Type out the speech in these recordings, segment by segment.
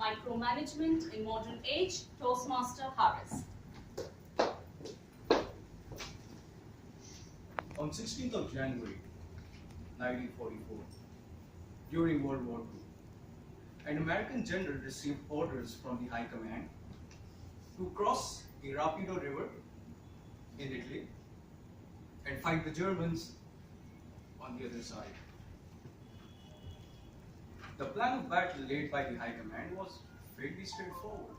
Micromanagement in Modern Age, Toastmaster Harris. On 16th of January 1944, during World War II, an American general received orders from the High Command to cross the Rapido River in Italy and fight the Germans on the other side. The plan of battle laid by the High Command was fairly straightforward,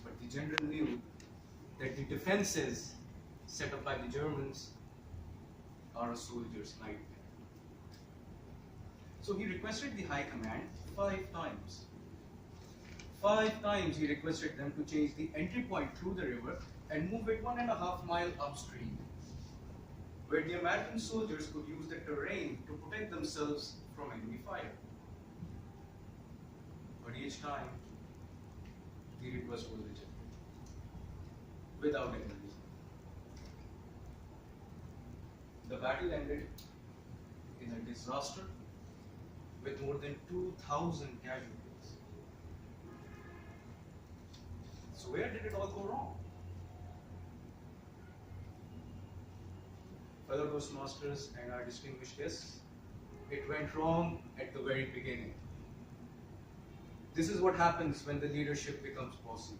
but the general knew that the defenses set up by the Germans are a soldier's nightmare. So he requested the High Command 5 times. 5 times he requested them to change the entry point through the river and move it 1.5 miles upstream, where the American soldiers could use the terrain to protect themselves from enemy fire. But each time, the request was rejected, without any reason. The battle ended in a disaster with more than 2,000 casualties. So where did it all go wrong? Fellow Toastmasters and our distinguished guests, it went wrong at the very beginning. This is what happens when the leadership becomes bossy.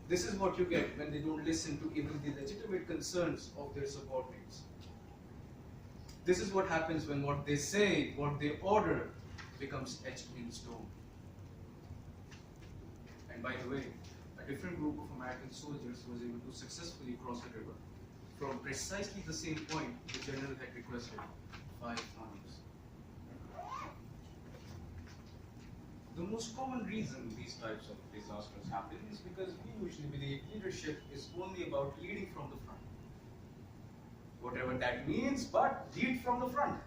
This is what you get when they don't listen to even the legitimate concerns of their subordinates. This is what happens when what they say, what they order, becomes etched in stone. And by the way, a different group of American soldiers was able to successfully cross the river from precisely the same point the general had requested 5 times. The most common reason these types of disasters happen is because we usually believe leadership is only about leading from the front. Whatever that means, but lead from the front.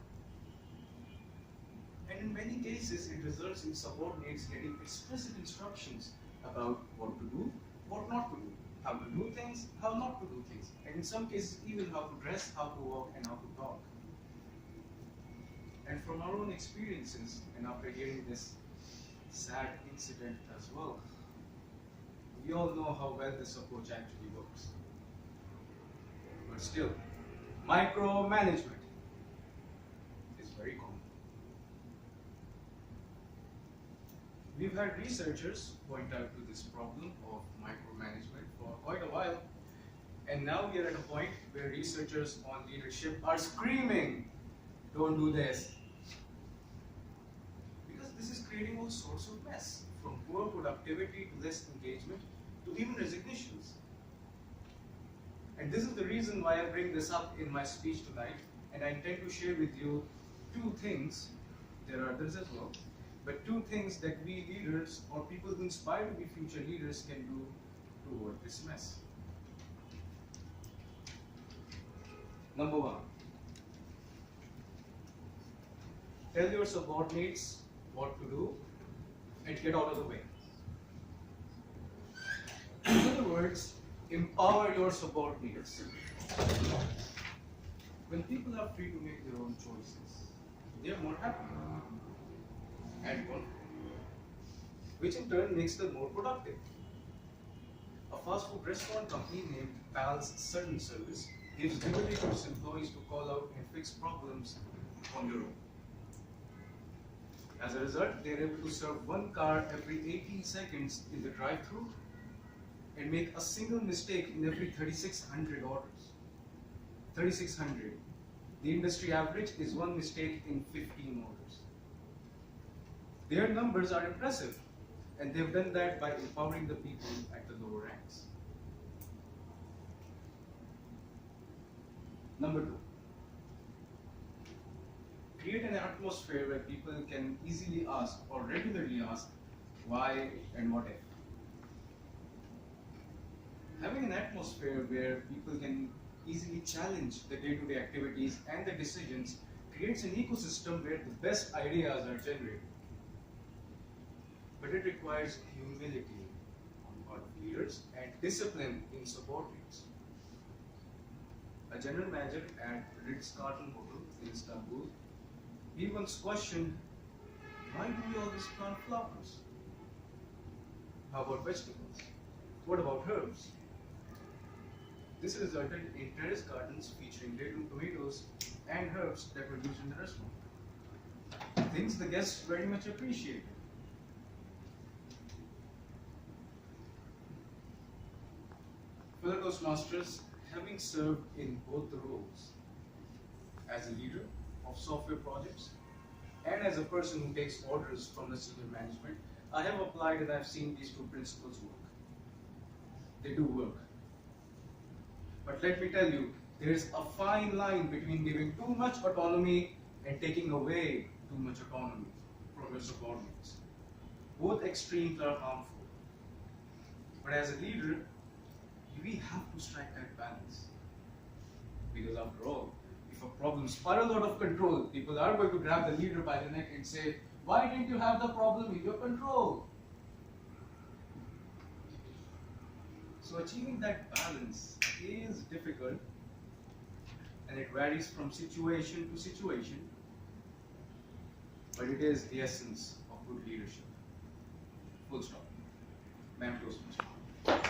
And in many cases, it results in subordinates getting explicit instructions about what to do, what not to do, how to do things, how not to do things, and in some cases even how to dress, how to walk, and how to talk. And from our own experiences, and after hearing this sad incident as well, we all know how well this approach actually works. But still, micromanagement is very common. We've had researchers point out to this problem of micromanagement for quite a while, and now we are at a point where researchers on leadership are screaming, "Don't do this." Because this is creating all sorts of mess, from poor productivity to less engagement to even resignations. And this is the reason why I bring this up in my speech tonight, and I intend to share with you 2 things. There are others as well, but 2 things that we leaders or people who inspire to be future leaders can do to avoid this mess. Number 1, tell your subordinates what to do and get out of the way. In other words, empower your subordinates. When people are free to make their own choices, they are more happy and confident, which in turn makes them more productive. A fast food restaurant company named Pal's Sudden Service gives liberty to its employees to call out and fix problems on their own. As a result, they are able to serve 1 car every 18 seconds in the drive-thru and make a single mistake in every 3,600 orders. 3,600. The industry average is 1 mistake in 15 orders. Their numbers are impressive, and they've done that by empowering the people at the lower ranks. Number 2, create an atmosphere where people can easily ask or regularly ask why and what if. Having an atmosphere where people can easily challenge the day-to-day activities and the decisions creates an ecosystem where the best ideas are generated. But it requires humility on the part of leaders and discipline in subordinates. A general manager at Ritz-Carlton Hotel in Istanbul, he once questioned Why do we always plant flowers? How about vegetables? What about herbs? This resulted in terrace gardens featuring little tomatoes and herbs that were used in the restaurant. Things the guests very much appreciated. For the Toastmasters, having served in both the roles, as a leader of software projects and as a person who takes orders from the senior management, I have applied and I've seen these two principles work. They do work. But let me tell you, there is a fine line between giving too much autonomy and taking away too much autonomy from your subordinates. Both extremes are harmful. But as a leader, we have to strike that balance. Because after all, if a problem spirals out of control, people are going to grab the leader by the neck and say, why didn't you have the problem in your control? So achieving that balance is difficult, and it varies from situation to situation, but it is the essence of good leadership. Full stop. Ma'am, Toastmaster.